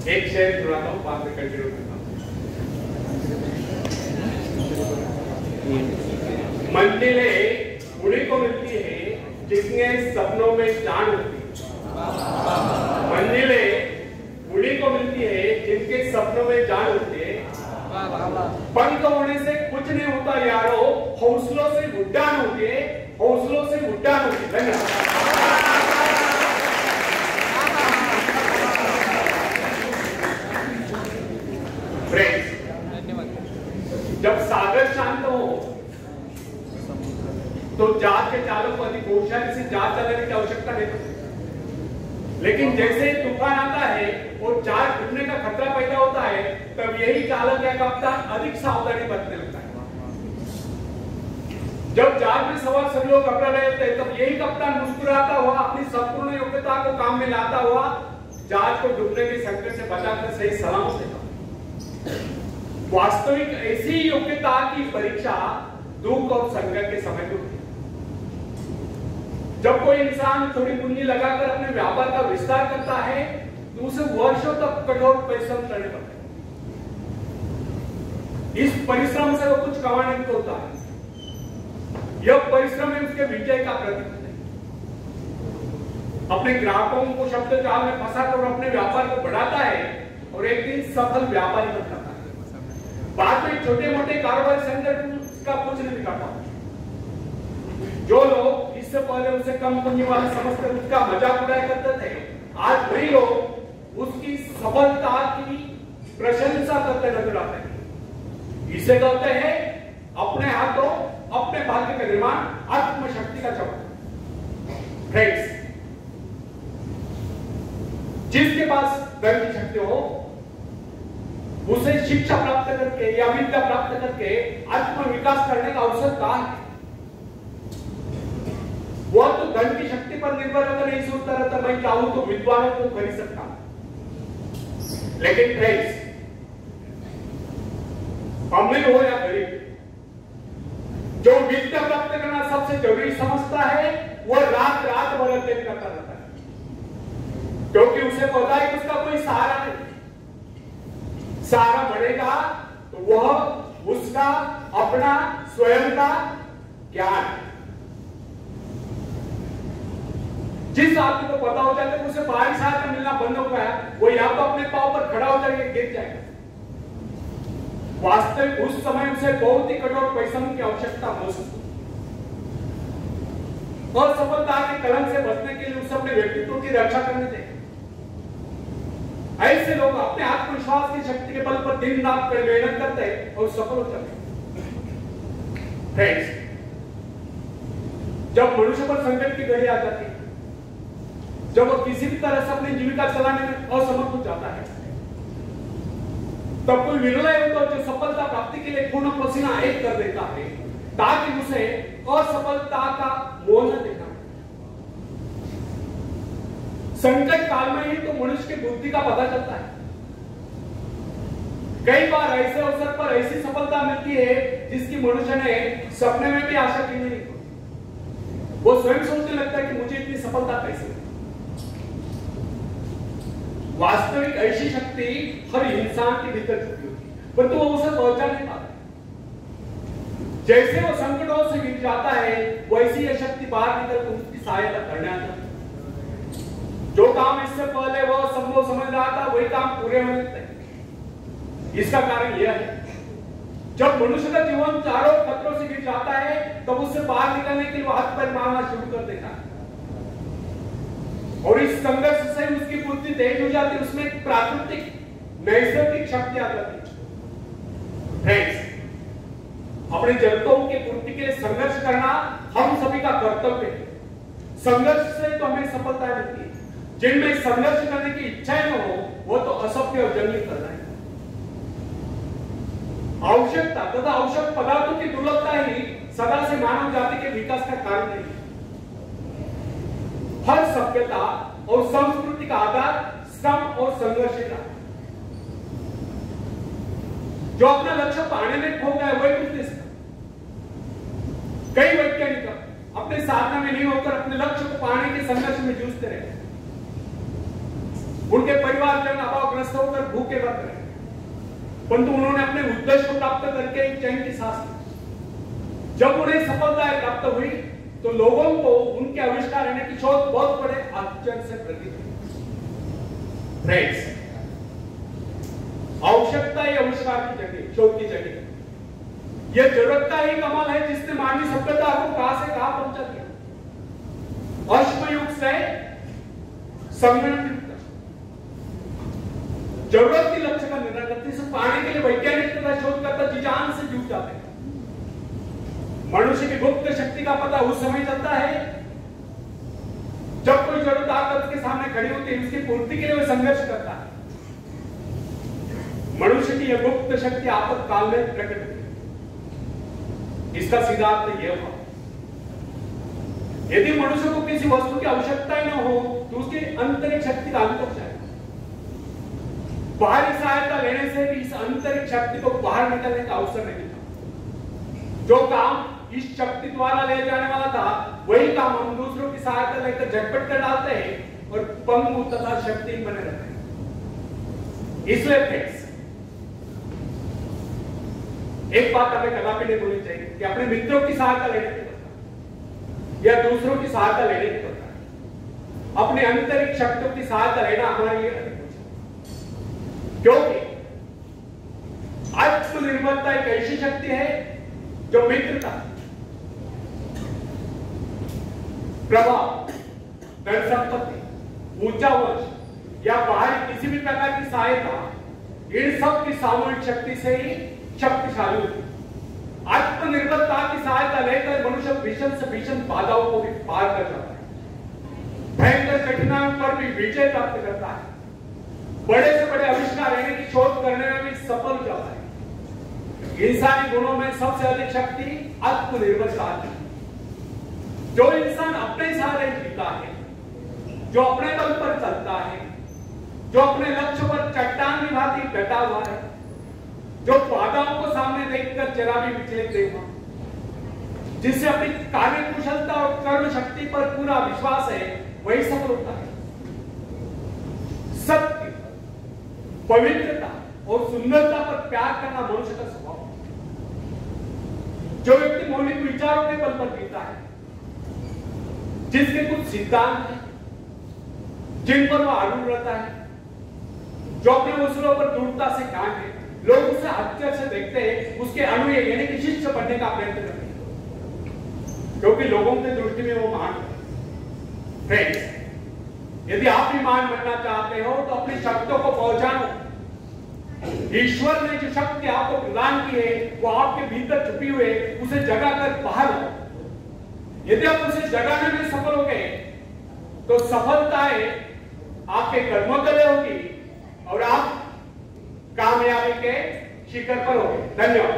एक शेर सुनाता हूँ, बाद में कंटिन्यू करता हूँ। मंजिलें उन्हीं को मिलती है जिसने सपनों में जान होती है। मंजिलें उन्हीं को मिलती है जिनके सपनों में जान होती है। पंख होने से कुछ नहीं होता यारो, हौसलों से उड़ान होती है, हौसलों से उड़ान होती है। धन्यवाद। जब सागर शांत हो तो जहाज के चालक को अधिक होशियारी से जहाज चलाने की आवश्यकता नहीं पड़ती, लेकिन जैसे तूफान आता है और जहाज डूबने का खतरा पैदा होता है, तब यही चालक या कप्तान अधिक सावधानी बरतने लगता है। जब जहाज में सवार सभी लोग घबरा रहे होते हैं, तब यही कप्तान मुस्कुराता हुआ अपनी संपूर्ण योग्यता को काम में लाता हुआ जहाज को डूबने के संकट से बचाकर सही सलामत देता। वास्तविक ऐसी योग्यता की परीक्षा दुख और संकट के समय में होती है। जब कोई इंसान थोड़ी पूंजी लगाकर अपने व्यापार का विस्तार करता है तो उसे वर्षों तक कठोर परिश्रम करने पड़ते हैं। इस परिश्रम से वो कुछ कमाने को होता है। यह परिश्रम है उसके विजय का प्रतीक है। अपने ग्राहकों को शब्द जाल में फंसाकर अपने व्यापार को बढ़ाता है और एक दिन सफल व्यापारी बन जाता है। बाद में छोटे मोटे कारोबार संगठन उसका कुछ नहीं बिगाड़ता। जो लोग इससे पहले उसे कम पूंजी वाले समझकर उसका मजाक उड़ाया करते थे, आज वही लोग उसकी सफलता की प्रशंसा करते नजर आते हैं। इसे कहते हैं अपने हाथों अपने भाग्य का निर्माण, आत्मशक्ति का चमक। फ्रेंड्स, जिसके पास धन की शक्ति हो उसे शिक्षा प्राप्त करके या विद्या प्राप्त करके आत्म विकास करने का अवसर कहां है? वह तो धन की शक्ति पर निर्भर होकर नहीं सोचता रहता मैं चाहूं तो विद्वानों को खरीद सकता। लेकिन फ्रेंड्स, अमीर हो या गरीब, जो विद्या प्राप्त करना सबसे जरूरी समझता है वह रात रात भर अध्ययन करता रहता है, क्योंकि उसे पता है कि उसका कोई सहारा नहीं। सहारा बढ़ेगा तो वह उसका अपना स्वयं का ज्ञान है। जिस आदमी को पता हो जाता है उसे बाहरी सहायता मिलना बंद हो गया, वो या तो अपने पांव पर खड़ा हो जाएगा, गिर जाएगा। वास्तविक उस समय उसे बहुत ही कठोर परिश्रम की आवश्यकता महसूस होती है। असफलता के कलंक से बचने के लिए उसे अपने व्यक्तित्व की रक्षा करनी चाहिए। ऐसे लोग अपने आत्मविश्वास की शक्ति के बल पर दिन रात कर मेहनत करते हैं और सफल हो जाते हैं। फ्रेंड्स, जब मनुष्य पर संकट की घड़ी आ जाती है, जब वो किसी भी तरह से अपनी जीविका चलाने में असमर्थ हो जाता है, तब कोई विरला होता है जो सफलता प्राप्ति के लिए खून पसीना एक कर देता है ताकि उसे असफलता का मोह न देखना। संकट काल में ही तो मनुष्य की बुद्धि का पता चलता है। कई बार ऐसे अवसर पर ऐसी सफलता मिलती है जिसकी मनुष्य ने सपने में भी आशा की नहीं। वो स्वयं सोचने लगता है कि मुझे इतनी सफलता कैसे। वास्तविक ऐसी शक्ति हर इंसान के भीतर छुपी होती है, परंतु वो उसे पहुंचा नहीं पाता। जैसे वो संकटों से गिर जाता है वैसी यह शक्ति बाहर निकल कर उसकी सहायता करने आता है। जो काम इससे पहले वो संभव समझ रहा था वही काम पूरे होने लगते हैं। इसका कारण यह है, जब मनुष्य का जीवन चारों खतरों से गिर जाता है तब उससे बाहर निकलने के लिए वो हाथ पैर मारना शुरू कर देता है और इस संघर्ष से उसकी बुद्धि तेज हो जाती है, उसमें एक प्राकृतिक नैसर्गिक शक्ति आ जाती है। फ्रेंड्स, अपनी जरूरतों की पूर्ति के लिए संघर्ष करना हम सभी का कर्तव्य है। संघर्ष से तो हमें सफलता मिलती है। जिनमें संघर्ष करने की इच्छा न हो वो तो असभ्य और जंगली करना है। आवश्यकता तथा आवश्यक पदार्थों की दुर्लभता ही सदा से मानव जाति के विकास का कारण नहीं है। हर सभ्यता और संस्कृति का आधार श्रम और संघर्ष का। जो अपना लक्ष्य पाने में खो गया वही कुछ नहीं सकता। कई वैज्ञानिक अपने साधना में नहीं होकर अपने लक्ष्य को पाने के संघर्ष में जूझते रहे। उनके परिवारजन अभावग्रस्त होकर भूखे मर रहे, परंतु उन्होंने अपने उद्देश्य को प्राप्त करके एक चैन की सांस ली। जब उन्हें सफलताएं प्राप्त हुई तो लोगों को उनके आविष्कार रहने की शोध बहुत बड़े आश्चर्य से प्रतीत हुई। फ्रेंड्स, आवश्यकता ही आविष्कार की जगह, शोध की जगह। यह जरूरत का ही कमाल है जिसने मानवीय सभ्यता को कहां से कहां पहुंचा दिया। अश्मयुग से संगणक युग तक जरूरत के लक्ष्य का निर्णय करती है। पाने के लिए वैज्ञानिक तथा शोधकर्ता जी जान से जुट जाते हैं। मनुष्य की गुप्त शक्ति का पता उस समय चलता है जब कोई जरूरत आकर उसके सामने खड़ी होती है, उसकी पूर्ति के लिए वह संघर्ष करता है। मनुष्य की यह गुप्त शक्ति आपातकाल में प्रकट होती है। इसका सीधा अर्थ यह हुआ, यदि मनुष्य को किसी वस्तु की आवश्यकता ही न हो तो उसकी आंतरिक शक्ति का अंत हो जाएगा। बाहरी सहायता लेने से भी इस आंतरिक शक्ति को बाहर निकलने का अवसर नहीं मिलता। जो काम इस शक्ति द्वारा ले जाने वाला था वही काम हम दूसरों की सहायता लेकर झटपट कर डालते हैं और पंगु तथा शक्तिहीन बने रहते हैं। इसलिए फ्रेंड्स, एक बात हमें कदापि नहीं भूलनी चाहिए कि अपने मित्रों की सहायता लेने के बजाय या दूसरों की सहायता लेने के बजाय अपने आंतरिक शक्तियों की सहायता लेना हमारे लिए अधिक उचित। क्योंकि आत्मनिर्भरता एक ऐसी शक्ति है जो मित्रता, प्रभाव, धन संपत्ति, ऊंचा वंश या बाहरी किसी भी प्रकार की सहायता, इन सब की सामूहिक शक्ति से ही शक्तिशाली होती है। आत्मनिर्भरता की सहायता लेकर मनुष्य भीषण से भीषण बाधाओं को भी पार कर जाता है, भयंकर कठिनाइयों पर भी विजय प्राप्त करता है, बड़े से बड़े आविष्कार रहने की शोध करने में भी सफल हो जाता है। इंसानी गुणों में सबसे अधिक शक्ति आत्मनिर्भरता है। जो इंसान अपने सहारे जीता है, जो अपने बल पर चलता है, जो अपने लक्ष्य पर चट्टान की भांति डटा हुआ है, जो बाधाओं को सामने देखकर जरा भी विचलित नहीं हुआ, जिससे अपनी कार्य कुशलता और कर्म शक्ति पर पूरा विश्वास है, वही सफल होता है। सत्य, पवित्रता और सुंदरता पर प्यार करना मनुष्य का स्वभाव है। जो व्यक्ति मौलिक विचारों के बल पर जीता है, जिसके कुछ सिद्धांत हैं जिन पर वह अड़ुल रहता है, जो अपने उसूलों पर दृढ़ता से कायम है, लोग उसे आश्चर्य से देखते हैं, उसके अनुयायी यानी कि शिष्य बनने का प्रयत्न करते हैं, क्योंकि लोगों की दृष्टि में वो महान है। फ्रेंड्स, यदि आप भी महान बनना चाहते हो तो अपनी शक्तियों को पहचानो। ईश्वर ने जो शक्ति आपको प्रदान की है वो आपके भीतर छुपी हुई है, उसे जगाकर बाहर लाओ। यदि आप उसे जगाने में सफल हो गए तो सफलताएं आपके कर्मों तले होगी और आप कामयाबी के शिखर पर होंगे। धन्यवाद।